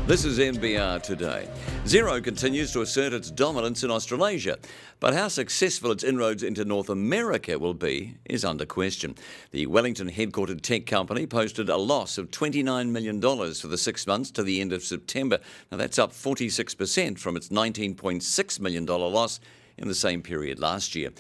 This is NBR Today. Xero continues to assert its dominance in Australasia, but how successful its inroads into North America will be is under question. The Wellington-headquartered tech company posted a loss of $29 million for the 6 months to the end of September. Now that's up 46% from its $19.6 million loss in the same period last year.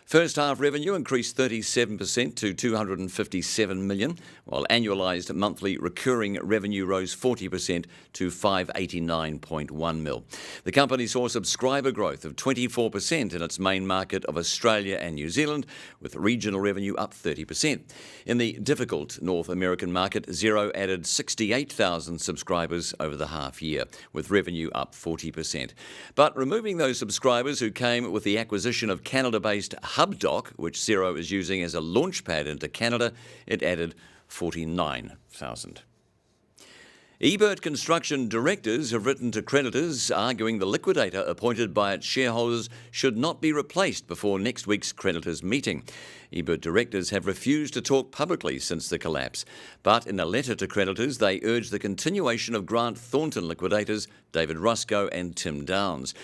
First half revenue increased 37% to $257 million, while annualised monthly recurring revenue rose 40% to $589.1 million. The company saw subscriber growth of 24% in its main market of Australia and New Zealand, with regional revenue up 30%. In the difficult North American market, Xero added 68,000 subscribers over the half year, with revenue up 40%. But removing those subscribers who came with the acquisition of Canada-based HubDoc, which Xero is using as a launchpad into Canada, it added 49,000. Ebert construction directors have written to creditors arguing the liquidator appointed by its shareholders should not be replaced before next week's creditors' meeting. Ebert directors have refused to talk publicly since the collapse, but in a letter to creditors they urge the continuation of Grant Thornton liquidators David Rusco and Tim Downs.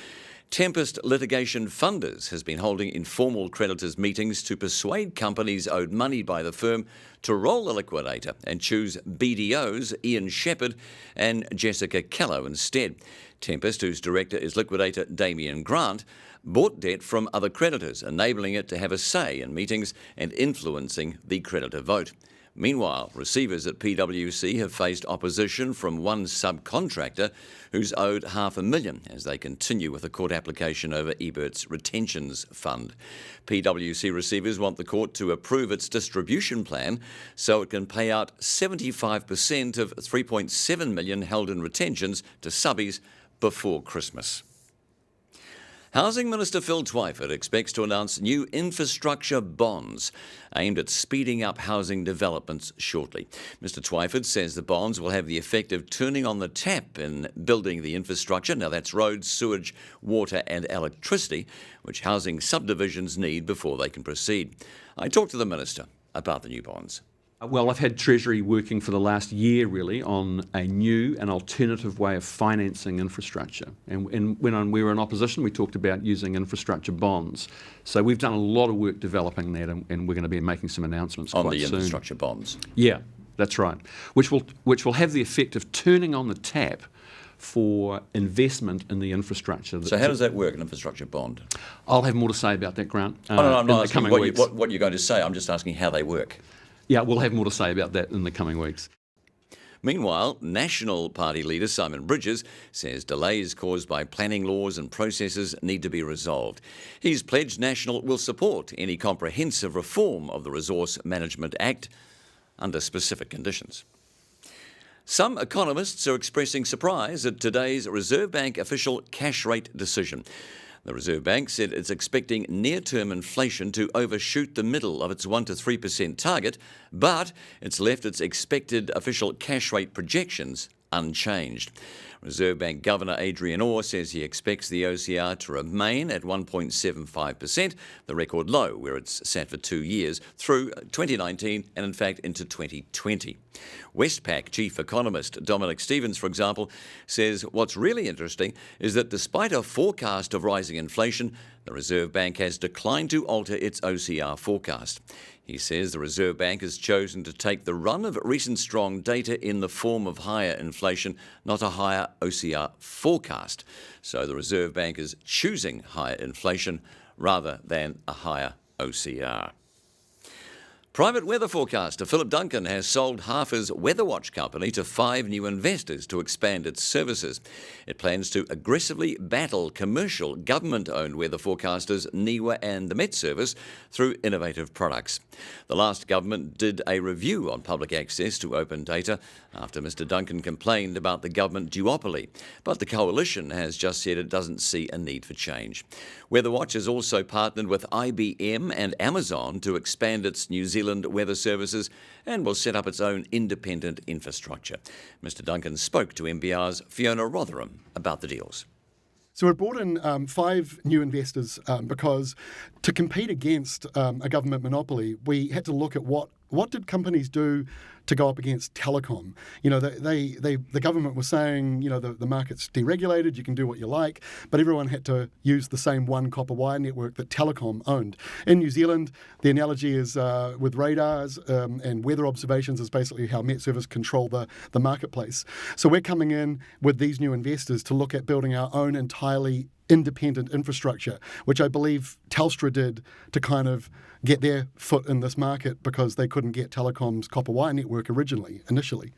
Tempest Litigation Funders has been holding informal creditors' meetings to persuade companies owed money by the firm to roll the liquidator and choose BDO's Ian Shepherd and Jessica Callow instead. Tempest, whose director is liquidator Damien Grant, bought debt from other creditors, enabling it to have a say in meetings and influencing the creditor vote. Meanwhile, receivers at PwC have faced opposition from one subcontractor who's owed $500,000 as they continue with a court application over Ebert's retentions fund. PwC receivers want the court to approve its distribution plan so it can pay out 75% of $3.7 million held in retentions to subbies before Christmas. Housing Minister Phil Twyford expects to announce new infrastructure bonds aimed at speeding up housing developments shortly. Mr Twyford says the bonds will have the effect of turning on the tap in building the infrastructure. Now that's roads, sewage, water and electricity, which housing subdivisions need before they can proceed. I talked to the Minister about the new bonds. Well, I've had Treasury working for the last year really on a new and alternative way of financing infrastructure. And when we were in opposition, we talked about using infrastructure bonds. So we've done a lot of work developing that, and we're going to be making some announcements quite soon. On the infrastructure bonds? Yeah, that's right. Which will have the effect of turning on the tap for investment in the infrastructure. So how does that work, an infrastructure bond? I'll have more to say about that, Grant, I'm not asking weeks. what you're going to say. I'm just asking how they work. Yeah, we'll have more to say about that in the coming weeks. Meanwhile, National Party leader Simon Bridges says delays caused by planning laws and processes need to be resolved. He's pledged National will support any comprehensive reform of the Resource Management Act under specific conditions. Some economists are expressing surprise at today's Reserve Bank official cash rate decision. The Reserve Bank said it's expecting near-term inflation to overshoot the middle of its 1 to 3% target, but it's left its expected official cash rate projections unchanged. Reserve Bank Governor Adrian Orr says he expects the OCR to remain at 1.75%, the record low where it's sat for 2 years, through 2019 and in fact into 2020. Westpac chief economist Dominic Stevens, for example, says what's really interesting is that despite a forecast of rising inflation, the Reserve Bank has declined to alter its OCR forecast. He says the Reserve Bank has chosen to take the run of recent strong data in the form of higher inflation, not a higher OCR forecast. So the Reserve Bank is choosing higher inflation rather than a higher OCR. Private weather forecaster Philip Duncan has sold half his WeatherWatch company to 5 new investors to expand its services. It plans to aggressively battle commercial government-owned weather forecasters NIWA and the Met Service through innovative products. The last government did a review on public access to open data after Mr Duncan complained about the government duopoly, but the coalition has just said it doesn't see a need for change. WeatherWatch has also partnered with IBM and Amazon to expand its New Zealand weather services and will set up its own independent infrastructure. Mr Duncan spoke to NBR's Fiona Rotherham about the deals. So we brought in 5 new investors because to compete against a government monopoly, we had to look at what what did companies do to go up against telecom? You know, the government was saying, you know, the market's deregulated, you can do what you like, but everyone had to use the same one copper wire network that telecom owned. In New Zealand, the analogy is with radars and weather observations is basically how Met Service control the marketplace. So we're coming in with these new investors to look at building our own entirely independent infrastructure, which I believe Telstra did to kind of get their foot in this market because they couldn't get Telecom's copper wire network initially.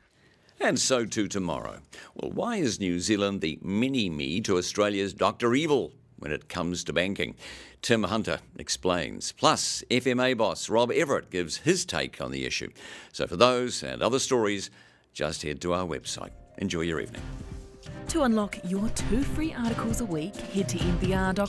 And so too tomorrow. Well, why is New Zealand the mini-me to Australia's Dr. Evil when it comes to banking? Tim Hunter explains. Plus, FMA boss Rob Ebert gives his take on the issue. So for those and other stories, just head to our website. Enjoy your evening. To unlock your 2 free articles a week, head to nbr.co.nz.